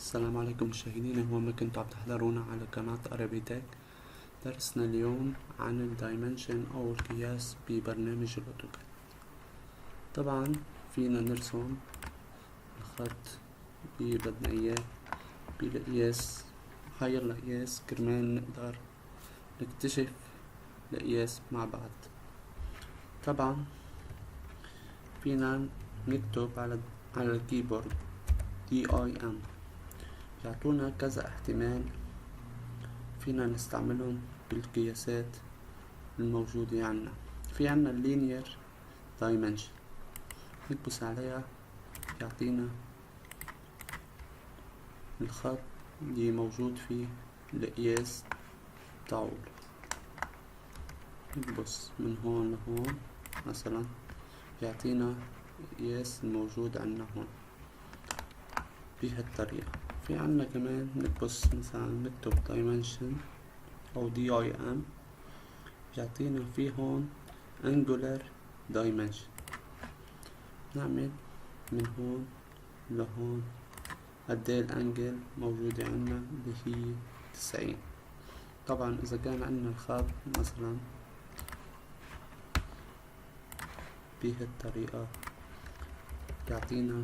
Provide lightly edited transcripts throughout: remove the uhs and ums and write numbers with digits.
السلام عليكم مشاهدينا، هو ما كنتوا عم تحضرونا على قناة عربي تك. درسنا اليوم عن الديمانشين أو القياس ببرنامج الأوتوكاد. طبعا فينا نرسم الخط بدنا إياه بالقياس، هاي القياس كرمال نقدر نكتشف القياس مع بعض. طبعا فينا نكتب على الكيبورد DIM، يعطونا كذا احتمال فينا نستعملهم بالقياسات الموجودة عنا. في عنا اللينير دايمنشن، نكبس عليها يعطينا الخط اللي موجود فيه القياس تاعول. نكبس من هون لهون مثلا يعطينا القياس الموجود عنا هون بهالطريقة. في عنا كمان نكبس مثلا نكتب دايمنشن أو DIM، يعطينا في هون angular dimension، نعمل من هون لهون قديه الانجل موجودة عنا اللي هي 90. طبعا إذا كان عنا الخط مثلا بهالطريقة يعطينا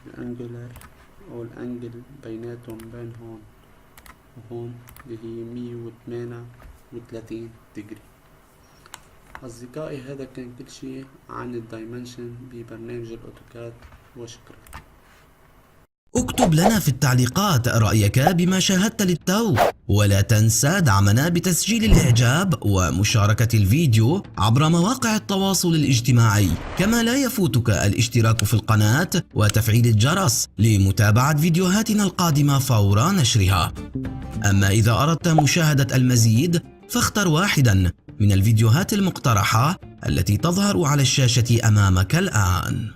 الانجلر او الانجل بيناتهم بين هون وهون اللي هي 138 دجري. اصدقائي، هذا كان كل شيء عن الدايمنشن ببرنامج الاوتوكاد، وشكرا. اكتب لنا في التعليقات رأيك بما شاهدت للتو، ولا تنسى دعمنا بتسجيل الإعجاب ومشاركة الفيديو عبر مواقع التواصل الاجتماعي، كما لا يفوتك الاشتراك في القناة وتفعيل الجرس لمتابعة فيديوهاتنا القادمة فور نشرها. أما إذا أردت مشاهدة المزيد فاختر واحدا من الفيديوهات المقترحة التي تظهر على الشاشة أمامك الآن.